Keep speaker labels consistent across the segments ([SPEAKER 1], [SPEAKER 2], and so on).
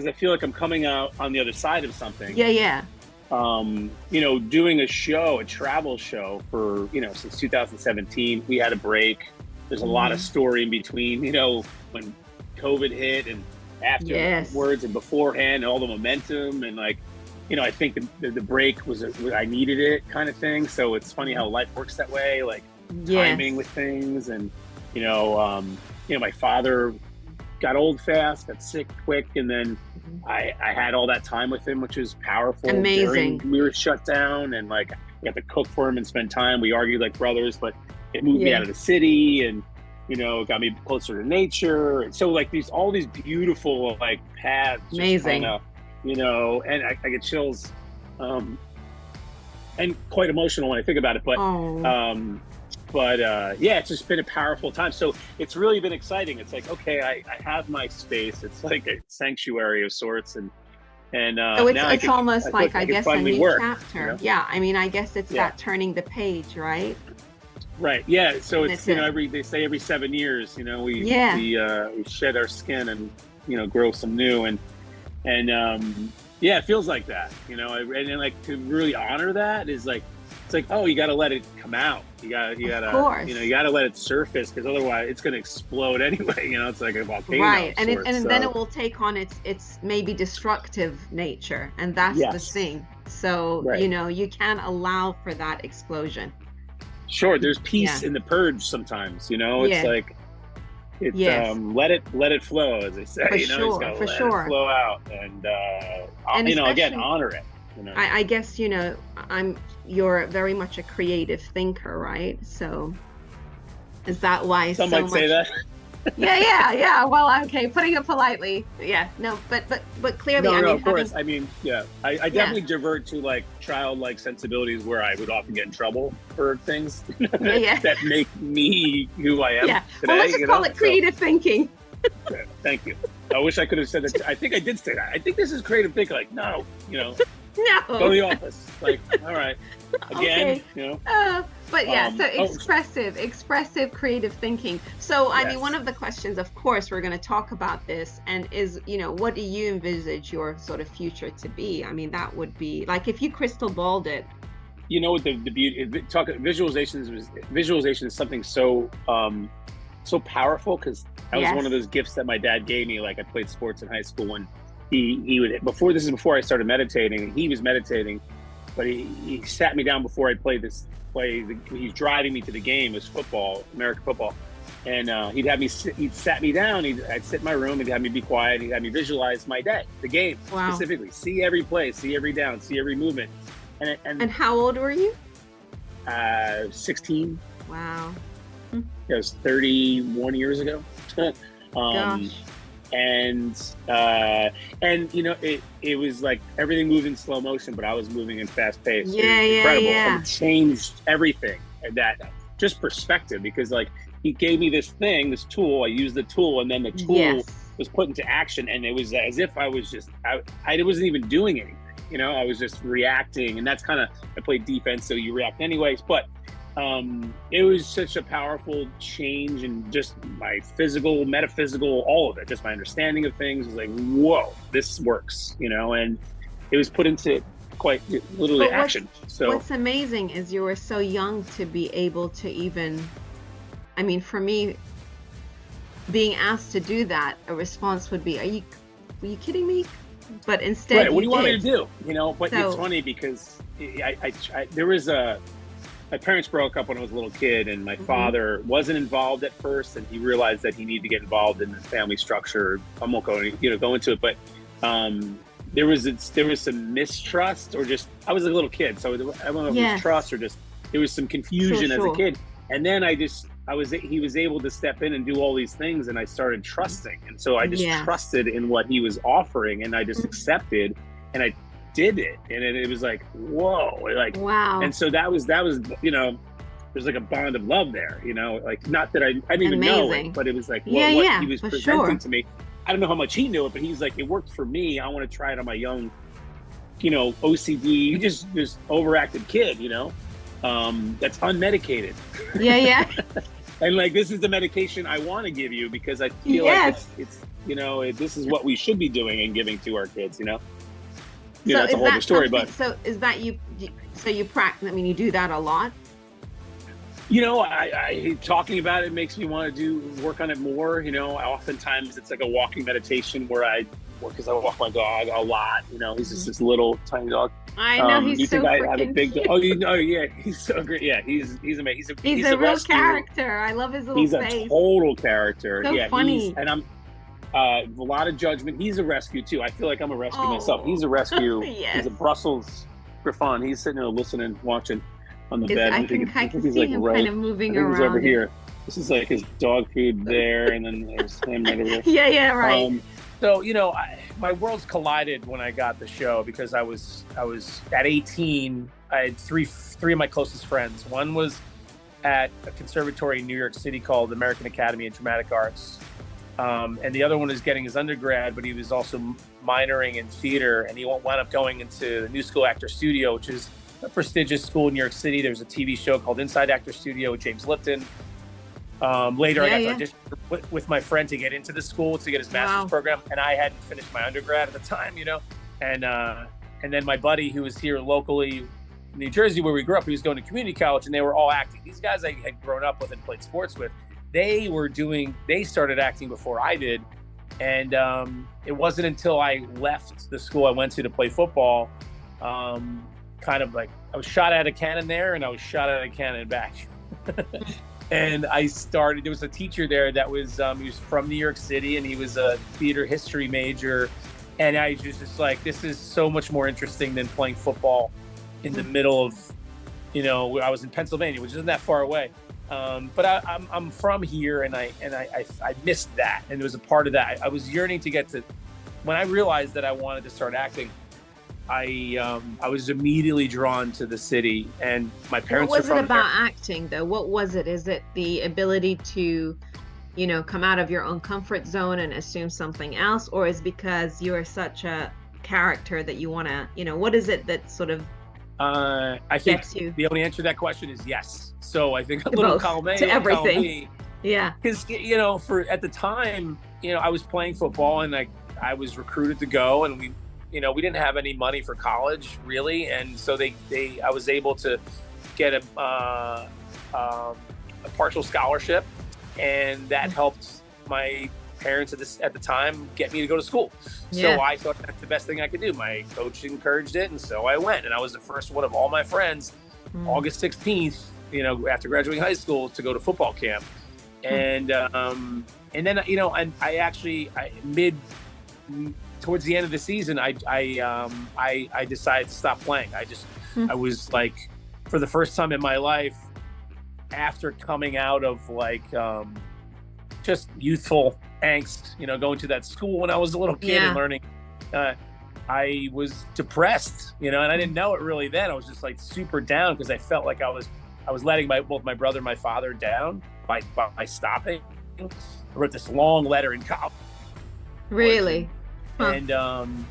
[SPEAKER 1] because I feel like I'm coming out on the other side of something.
[SPEAKER 2] Yeah, yeah.
[SPEAKER 1] Doing a travel show for, since 2017, we had a break. There's a lot of story in between, when COVID hit and afterwards and beforehand, and all the momentum. And I think the break was I needed it kind of thing. So it's funny how life works that way, like timing with things. And, my father got old fast, got sick quick, and then I had all that time with him, which was powerful.
[SPEAKER 2] Amazing.
[SPEAKER 1] We were shut down, and I got to cook for him and spend time. We argued like brothers, but it moved me out of the city, and it got me closer to nature. And so all these beautiful paths.
[SPEAKER 2] Amazing.
[SPEAKER 1] And I get chills, and quite emotional when I think about it. But it's just been a powerful time. So it's really been exciting. It's like, okay, I have my space. It's like a sanctuary of sorts. And
[SPEAKER 2] so it's almost like, I guess, a new chapter. Yeah. I mean, I guess it's that turning the page, right?
[SPEAKER 1] Right. Yeah. So it's, they say every 7 years, we shed our skin and, grow some new. And it feels like that, and to really honor that is it's like, oh, you got to let it come out. You got to, you got to let it surface, because otherwise it's going to explode anyway. It's like a volcano.
[SPEAKER 2] Right. And then it will take on its maybe destructive nature. And that's the thing. So, you can't allow for that explosion.
[SPEAKER 1] Sure. There's peace in the purge sometimes, it's like, let it flow, as they say.
[SPEAKER 2] For sure,
[SPEAKER 1] let
[SPEAKER 2] it
[SPEAKER 1] flow out, and again, honor it.
[SPEAKER 2] I guess you're very much a creative thinker, right? So is that why
[SPEAKER 1] some might say that?
[SPEAKER 2] yeah. Well, okay, putting it politely. Yeah, no, but clearly,
[SPEAKER 1] of course. I mean, I definitely divert to childlike sensibilities where I would often get in trouble for things that make me who I am today.
[SPEAKER 2] Well, let's just call it creative thinking.
[SPEAKER 1] Thank you. I wish I could have said that. I think I did say that. I think this is creative thinking. No.
[SPEAKER 2] No.
[SPEAKER 1] Go to the office. All right. Again,
[SPEAKER 2] okay. So expressive creative thinking. So, I mean, one of the questions, of course, we're going to talk about this, and is, what do you envisage your sort of future to be? I mean, that would be if you crystal balled it.
[SPEAKER 1] What the beauty, visualization is something so powerful, because that was one of those gifts that my dad gave me. I played sports in high school, and he would, before I started meditating, he was meditating, but he sat me down before I played this play. He's driving me to the game. It was football, American football. And he'd sat me down. I'd sit in my room, he'd have me be quiet. He'd have me visualize my day, the game specifically, see every play, see every down, see every movement. And
[SPEAKER 2] how old were you?
[SPEAKER 1] 16.
[SPEAKER 2] Wow.
[SPEAKER 1] It was 31 years ago.
[SPEAKER 2] Gosh.
[SPEAKER 1] And it was like everything moved in slow motion, but I was moving in fast pace. Incredible. And it changed everything, and that just perspective, because he gave me this tool. I used the tool, and then the tool was put into action, and it was as if I was just I wasn't even doing anything. I was just reacting, and that's kind of, I played defense, so you react anyways. But it was such a powerful change in just my physical, metaphysical, all of it. Just my understanding of things was like, whoa, this works, and it was put into quite literally action. So
[SPEAKER 2] what's amazing is you were so young to be able to even, I mean, for me, being asked to do that, a response would be, were you kidding me? But instead,
[SPEAKER 1] what do you want me to do? But it's funny because there was my parents broke up when I was a little kid, and my father wasn't involved at first, and he realized that he needed to get involved in the family structure. I won't go into it, but there was some mistrust, or just, I was a little kid, so I don't know if it was trust or just there was some confusion as a kid. And then he was able to step in and do all these things, and I started trusting, and so I just trusted in what he was offering, and I just accepted, and I did it, and it was like, whoa,
[SPEAKER 2] wow.
[SPEAKER 1] And so that was there's a bond of love there, not that I didn't even know it, but it was like what he was presenting to me. I don't know how much he knew it, but he's like, it worked for me, I want to try it on my young OCD just overactive kid, that's unmedicated. And like, this is the medication I want to give you because I feel like it's this is what we should be doing and giving to our kids, that's a whole other story. But
[SPEAKER 2] so is that so you practice, I mean, you do that a lot?
[SPEAKER 1] I talking about it makes me want to work on it more. Oftentimes it's like a walking meditation where because I walk my dog a lot. He's just this little tiny dog.
[SPEAKER 2] I know, he's so freaking
[SPEAKER 1] I have a big dog? Oh, yeah, he's so great. Yeah, he's amazing.
[SPEAKER 2] He's a real character. I love his little face.
[SPEAKER 1] He's a total character.
[SPEAKER 2] So funny.
[SPEAKER 1] And I'm a lot of judgment. He's a rescue too. I feel like I'm a rescue myself. He's a rescue.
[SPEAKER 2] Yes.
[SPEAKER 1] He's a Brussels Griffon. He's sitting there listening, watching on the bed.
[SPEAKER 2] I can see him kind of moving around.
[SPEAKER 1] He's over here. This is like his dog food there, and then there's him right over there.
[SPEAKER 2] Yeah, right.
[SPEAKER 1] So my worlds collided when I got the show because I was at 18. I had three of my closest friends. One was at a conservatory in New York City called the American Academy of Dramatic Arts, and the other one was getting his undergrad, but he was also minoring in theater, and he wound up going into the New School Actor Studio, which is a prestigious school in New York City. There's a TV show called Inside Actor Studio with James Lipton. Later, I got to audition with my friend to get into the school to get his master's program, and I hadn't finished my undergrad at the time, and then my buddy who was here locally in New Jersey where we grew up, he was going to community college, and they were all acting. These guys I had grown up with and played sports with, they started acting before I did, and it wasn't until I left the school I went to play football, kind of like I was shot out of cannon there, and I was shot out of cannon back. And there was a teacher there that was, he was from New York City, and he was a theater history major. And I was just like, this is so much more interesting than playing football in the middle of, I was in Pennsylvania, which isn't that far away. But I'm from here, and I missed that. And it was a part of that. I was yearning to get to, when I realized that I wanted to start acting, I was immediately drawn to the city, and my parents.
[SPEAKER 2] What was it about acting, though? What was it? Is it the ability to, come out of your own comfort zone and assume something else, or is it because you're such a character that you want to, what is it that sort of?
[SPEAKER 1] I think the only answer to that question is yes. So I think a little column A
[SPEAKER 2] to everything.
[SPEAKER 1] Column B,
[SPEAKER 2] yeah.
[SPEAKER 1] Because at the time, I was playing football, and I was recruited to go, and we didn't have any money for college really, and so I was able to get a partial scholarship, and that helped my parents at the time get me to go to school. Yeah. So I thought that's the best thing I could do. My coach encouraged it, and so I went, and I was the first one of all my friends, August 16th, after graduating high school, to go to football camp, and then and I actually towards the end of the season, I decided to stop playing. I was like, for the first time in my life, after coming out of just youthful angst, going to that school when I was a little kid and learning, I was depressed, and I didn't know it really then. I was just like super down because I felt like I was letting both my brother and my father down by stopping. I wrote this long letter in college.
[SPEAKER 2] Really?
[SPEAKER 1] Huh. And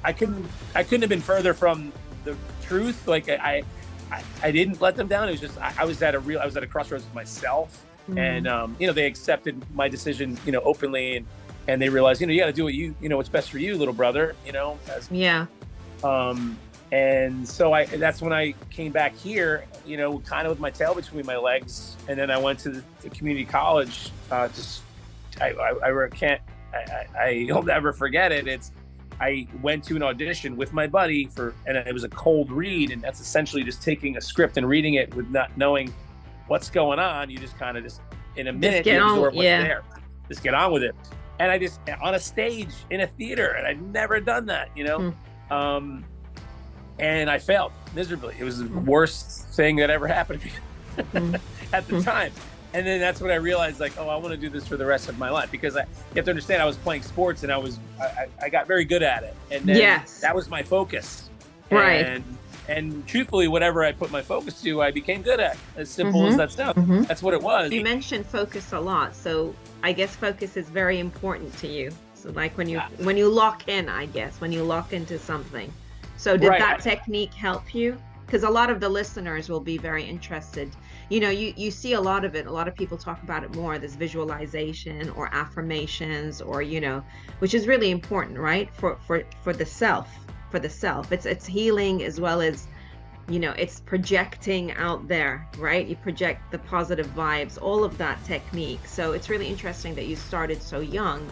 [SPEAKER 1] I couldn't have been further from the truth. Like I didn't let them down. It was just I was at a crossroads with myself, and they accepted my decision, openly, and they realized, you got to do what's best for you, little brother. And so that's when I came back here, kind of with my tail between my legs, and then I went to the community college. I'll never forget it. I went to an audition with my buddy and it was a cold read, and that's essentially just taking a script and reading it with not knowing what's going on. You just kind of in a minute you absorb what's there. Just get on with it. And I just on a stage in a theater, and I'd never done that, and I failed miserably. It was the worst thing that ever happened to me at the time. And then that's when I realized, I want to do this for the rest of my life, because you have to understand, I was playing sports, and I got very good at it. And then that was my focus.
[SPEAKER 2] Right.
[SPEAKER 1] And truthfully, whatever I put my focus to, I became good at. As simple as that sounds. That's what it was.
[SPEAKER 2] You mentioned focus a lot, so I guess focus is very important to you. So when you lock in, I guess, when you lock into something. So did that technique help you? because a lot of the listeners will be very interested. You know, you see a lot of it. A lot of people talk about it more, this visualization or affirmations, or, you know, which is really important, right? For the self, It's healing as well as, you know, it's projecting out there, right? You project the positive vibes, all of that technique. So it's really interesting that you started so young.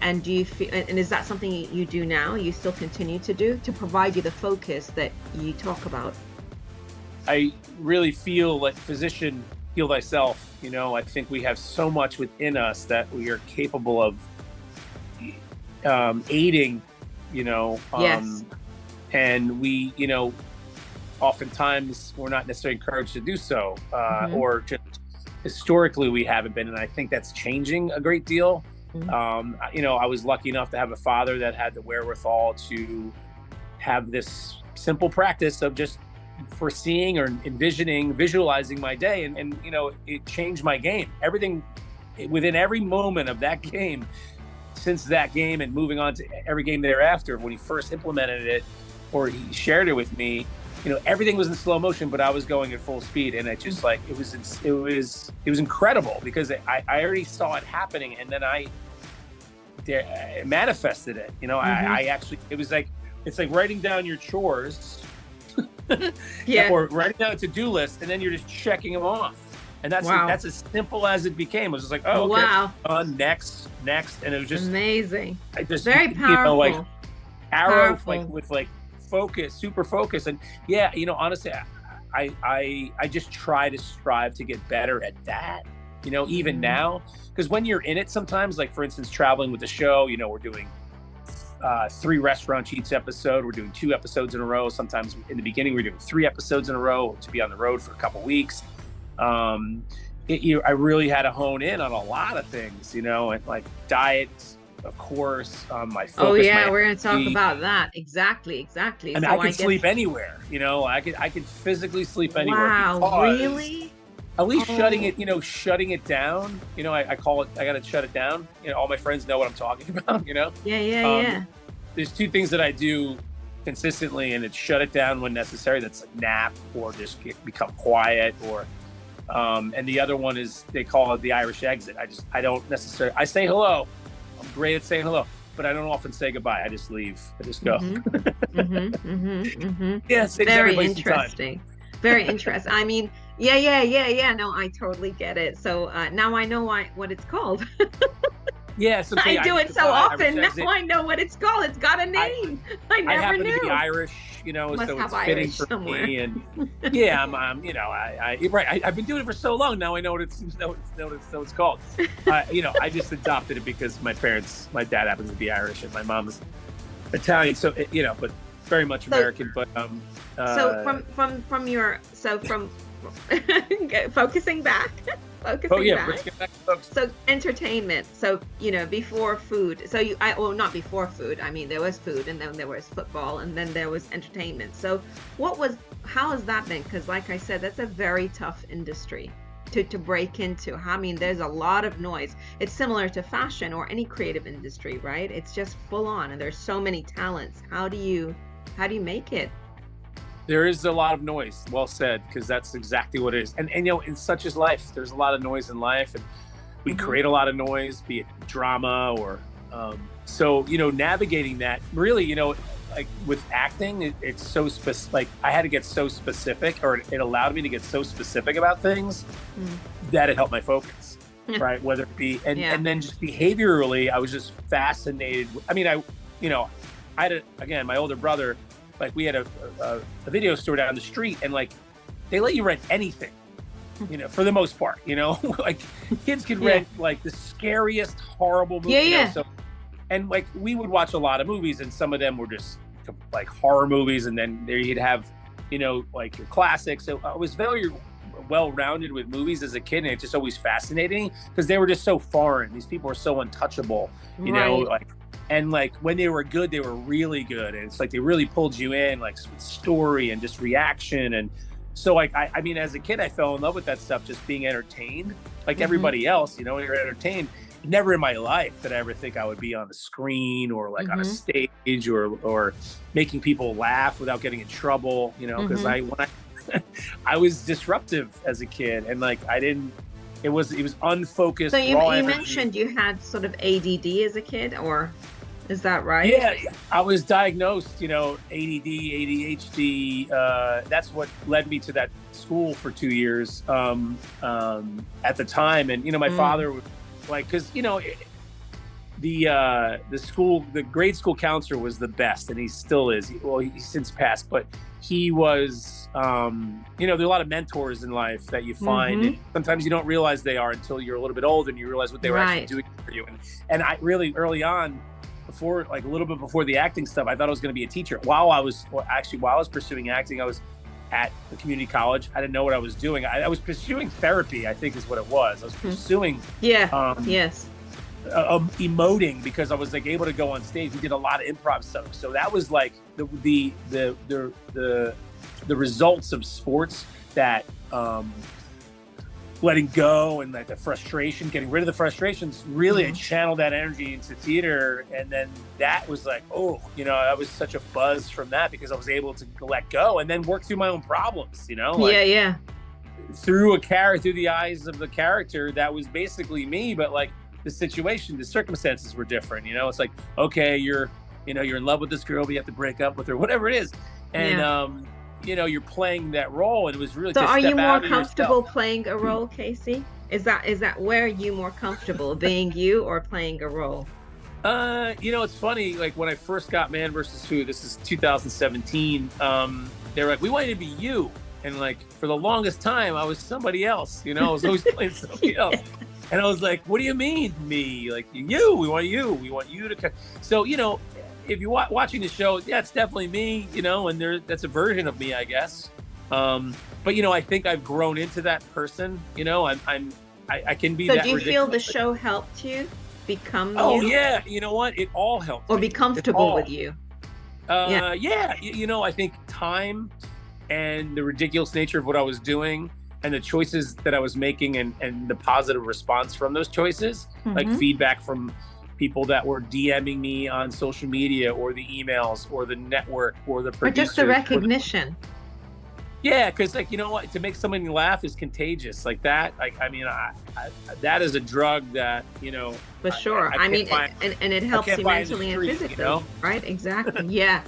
[SPEAKER 2] And do you feel, and is that something you do now? You still continue to do to provide you the focus that you talk about?
[SPEAKER 1] I really feel like physician, heal thyself. You know, I think we have so much within us that we are capable of aiding, you know,
[SPEAKER 2] yes.
[SPEAKER 1] And we, you know, oftentimes we're not necessarily encouraged to do so, or just historically we haven't been. And I think that's changing a great deal. You know, I was lucky enough to have a father that had the wherewithal to have this simple practice of just foreseeing or envisioning, visualizing my day. And you know, it changed my game. Everything within every moment of that game, since that game and moving on to every game thereafter, when he first implemented it or he shared it with me, you know, everything was in slow motion, but I was going at full speed. And it just like, it was incredible because I already saw it happening. And then I manifested it, you know. I actually, it was like, it's like writing down your chores or writing down a to-do list, and then you're just checking them off. And that's that's as simple as it became. It was just like, oh, okay, next, and it was just
[SPEAKER 2] amazing.
[SPEAKER 1] I just
[SPEAKER 2] very powerful,
[SPEAKER 1] you know, like arrow, like with like focus, super focus. And yeah, you know, honestly, I just try to strive to get better at that, you know, even now, because when you're in it sometimes, like for instance, traveling with the show, you know, we're doing 3 restaurants each episode. We're doing 2 episodes in a row. Sometimes in the beginning, we're doing 3 episodes in a row to be on the road for a couple weeks. I really had to hone in on a lot of things, you know, and like diet, of course, my focus.
[SPEAKER 2] Oh yeah, we're going to talk about that. Exactly.
[SPEAKER 1] And so I can sleep anywhere, you know, I can physically sleep anywhere.
[SPEAKER 2] Wow, really?
[SPEAKER 1] At least shutting it down. You know, I call it, I got to shut it down. You know, all my friends know what I'm talking about, you know?
[SPEAKER 2] Yeah.
[SPEAKER 1] There's 2 things that I do consistently, and it's shut it down when necessary. That's a nap or just become quiet, or, and the other one is, they call it the Irish exit. I don't necessarily, I say hello. I'm great at saying hello, but I don't often say goodbye. I just leave. I just go. Yeah,
[SPEAKER 2] very interesting. Very interesting. I mean, yeah. No, I totally get it. So now I know what it's called.
[SPEAKER 1] Yeah, so
[SPEAKER 2] I do it so often. Now I know what it's called. It's got a name. I never
[SPEAKER 1] happen
[SPEAKER 2] knew.
[SPEAKER 1] to be Irish, you know,
[SPEAKER 2] Must
[SPEAKER 1] so
[SPEAKER 2] have
[SPEAKER 1] it's fitting
[SPEAKER 2] Irish
[SPEAKER 1] for
[SPEAKER 2] somewhere.
[SPEAKER 1] me. And yeah, I'm you know, I've been doing it for so long now. I know what it's called. You know, I just adopted it because my dad happens to be Irish and my mom is Italian. So you know, but very much American. But
[SPEAKER 2] so from focusing back.
[SPEAKER 1] Let's get back to focus.
[SPEAKER 2] So entertainment. So, you know, before food. So not before food. I mean, there was food, and then there was football, and then there was entertainment. So how has that been? Because like I said, that's a very tough industry to break into. I mean, there's a lot of noise. It's similar to fashion or any creative industry, right? It's just full on, and there's so many talents. How do you make it?
[SPEAKER 1] There is a lot of noise. Well said, because that's exactly what it is. And you know, in such as life, there's a lot of noise in life, and we create a lot of noise, be it drama or so, you know, navigating that really, you know, like with acting, it's so specific. Like I had to get so specific, or it allowed me to get so specific about things that it helped my focus, right? Whether it be and then just behaviorally, I was just fascinated. I mean, I had again, my older brother. Like we had a video store down the street, and like they let you rent anything, you know, for the most part, you know, like kids could rent like the scariest, horrible movie. You know, so, and like we would watch a lot of movies, and some of them were just like horror movies, and then there you'd have, you know, like your classics. So I was very well-rounded with movies as a kid, and it just always fascinated me because they were just so foreign. These people were so untouchable, you know, like. And like when they were good, they were really good. And it's like they really pulled you in, like story and just reaction. And so like, I mean, as a kid, I fell in love with that stuff, just being entertained like everybody else, you know, when you're entertained. never in my life did I ever think I would be on the screen or like on a stage or making people laugh without getting in trouble, you know, because I was disruptive as a kid, and like it was unfocused.
[SPEAKER 2] So you mentioned you had sort of ADD as a kid, or is that right?
[SPEAKER 1] Yeah, I was diagnosed, you know, ADD, ADHD. That's what led me to that school for 2 years at the time. And, you know, my father was like, because, you know, the grade school counselor was the best, and he still is. He's since passed, but he was, you know, there are a lot of mentors in life that you find, and sometimes you don't realize they are until you're a little bit older and you realize what they were actually doing for you. And I really early on, before, like a little bit before the acting stuff, I thought I was going to be a teacher. While I was pursuing acting, I was at the community college. I didn't know what I was doing. I was pursuing therapy, I think is what it was. I was pursuing emoting, because I was like able to go on stage. We did a lot of improv stuff, so that was like the results of sports, that letting go and like the frustration, getting rid of the frustrations. Really, I channeled that energy into theater, and then that was like, oh, you know, I was such a buzz from that because I was able to let go and then work through my own problems. You know, like, through the eyes of the character that was basically me, but like the situation, the circumstances were different. You know, it's like, okay, you're in love with this girl, but you have to break up with her, whatever it is, and you know, you're playing that role, and it was really. So, are you more
[SPEAKER 2] comfortable playing a role, Casey? Is that where are you more comfortable, being you or playing a role?
[SPEAKER 1] You know, it's funny. Like when I first got Man vs. Food, this is 2017. They were like, we want you to be you, and like for the longest time, I was somebody else. You know, I was always playing somebody else, and I was like, what do you mean me? Like you? We want you to. So you know. If you're watching the show, yeah, it's definitely me, you know, and that's a version of me, I guess. But you know, I think I've grown into that person. You know, I can be. So that do you feel
[SPEAKER 2] the show helped you become?
[SPEAKER 1] Oh yeah, you know what? It all helped.
[SPEAKER 2] Or be comfortable with you.
[SPEAKER 1] Yeah, you know, I think time and the ridiculous nature of what I was doing and the choices that I was making and the positive response from those choices, like feedback from people that were DMing me on social media, or the emails, or the network, or the producers,
[SPEAKER 2] or just the recognition.
[SPEAKER 1] Yeah, because like, you know what, to make somebody laugh is contagious. Like that, like I mean, that is a drug that, you know.
[SPEAKER 2] For sure. I mean, and it helps you mentally and physically, you know? Right? Exactly. Yeah.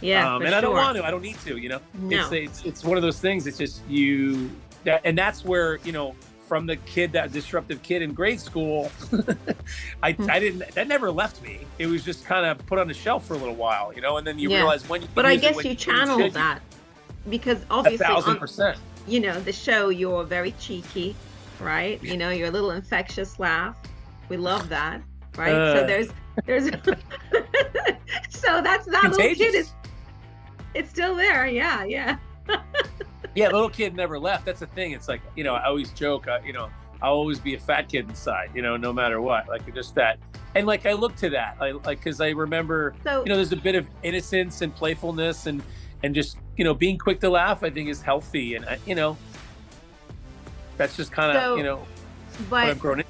[SPEAKER 2] Yeah.
[SPEAKER 1] And I don't want to. I don't need to. You know. No. It's one of those things. It's just and that's where, you know. From that disruptive kid in grade school, that never left me. It was just kind of put on the shelf for a little while, you know, and then you realize when you.
[SPEAKER 2] But I guess you channeled that, because obviously,
[SPEAKER 1] 1,000%.
[SPEAKER 2] You know, the show, you're very cheeky, right? You know, your little infectious laugh. We love that, right? So there's so that's that little kid it's still there. Yeah.
[SPEAKER 1] Yeah, little kid never left. That's the thing. It's like, you know, I always joke, you know, I'll always be a fat kid inside, you know, no matter what. Like just that. And like, I look to that, because I remember, you know, there's a bit of innocence and playfulness and just, you know, being quick to laugh, I think is healthy. And, you know, that's just kind of, you know, what I've grown in.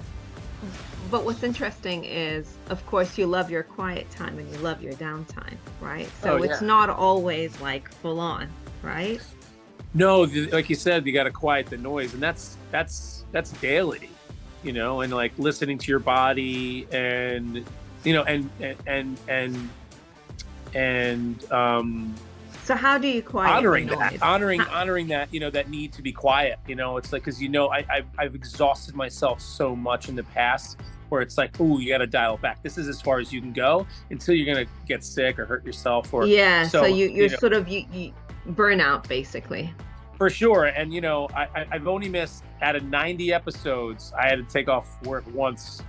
[SPEAKER 2] But what's interesting is, of course, you love your quiet time and you love your downtime, right? So it's not always like full on, right?
[SPEAKER 1] No, like you said, you got to quiet the noise, and that's daily, you know, and like listening to your body, and you know, and
[SPEAKER 2] so how do you quiet
[SPEAKER 1] honoring
[SPEAKER 2] the noise?
[SPEAKER 1] honoring that, you know, that need to be quiet, you know. It's like, because you know, I've exhausted myself so much in the past, where it's like, oh, you got to dial it back. This is as far as you can go until you're gonna get sick or hurt yourself, or
[SPEAKER 2] so you're sort of you burnout, basically.
[SPEAKER 1] For sure. And you know, I've only missed, out of 90 episodes, I had to take off work once.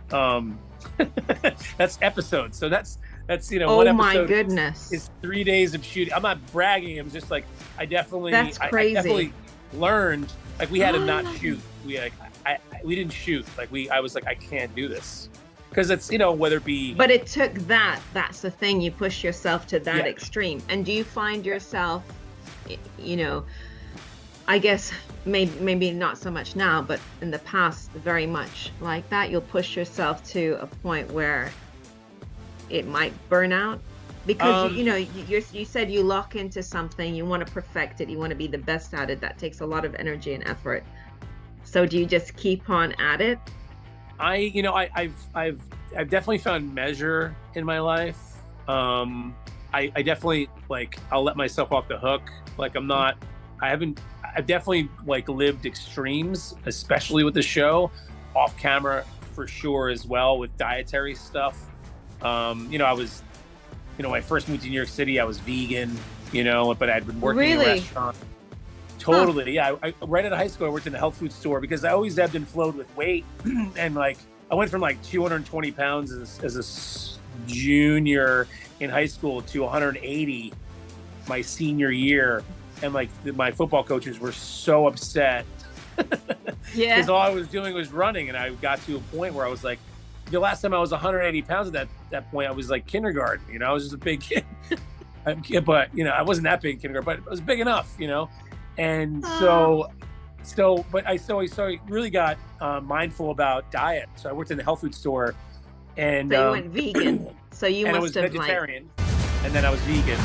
[SPEAKER 1] That's episodes. So that's you know, one episode,
[SPEAKER 2] my goodness,
[SPEAKER 1] is 3 days of shooting. I'm not bragging. I'm just like, that's
[SPEAKER 2] crazy.
[SPEAKER 1] I definitely learned, like, we had to not shoot. We didn't shoot. Like I was like, I can't do this. Because it's, you know, whether it be.
[SPEAKER 2] But it took that's the thing, you push yourself to that extreme. And do you find yourself, you know, I guess maybe not so much now, but in the past, very much like that. You'll push yourself to a point where it might burn out because you said you lock into something, you want to perfect it, you want to be the best at it. That takes a lot of energy and effort. So do you just keep on at it?
[SPEAKER 3] I've definitely found measure in my life. I definitely I'll let myself off the hook. I've definitely lived extremes, especially with the show, off camera for sure as well with dietary stuff. I was, when I first moved to New York City, I was vegan, but I'd been working in a restaurant. Totally. Huh. Yeah. I right out of high school, I worked in a health food store because I always ebbed and flowed with weight. And I went from 220 pounds as a junior in high school to 180 my senior year. And my football coaches were so upset.
[SPEAKER 2] Yeah.
[SPEAKER 3] Because all I was doing was running. And I got to a point where I was the last time I was 180 pounds at that point, I was kindergarten, I was just a big kid. But, I wasn't that big in kindergarten, but I was big enough, And so I really got mindful about diet. So I worked in the health food store, and
[SPEAKER 2] so you went vegan. So you
[SPEAKER 3] and
[SPEAKER 2] must
[SPEAKER 3] I was
[SPEAKER 2] have
[SPEAKER 3] vegetarian, and then I was vegan.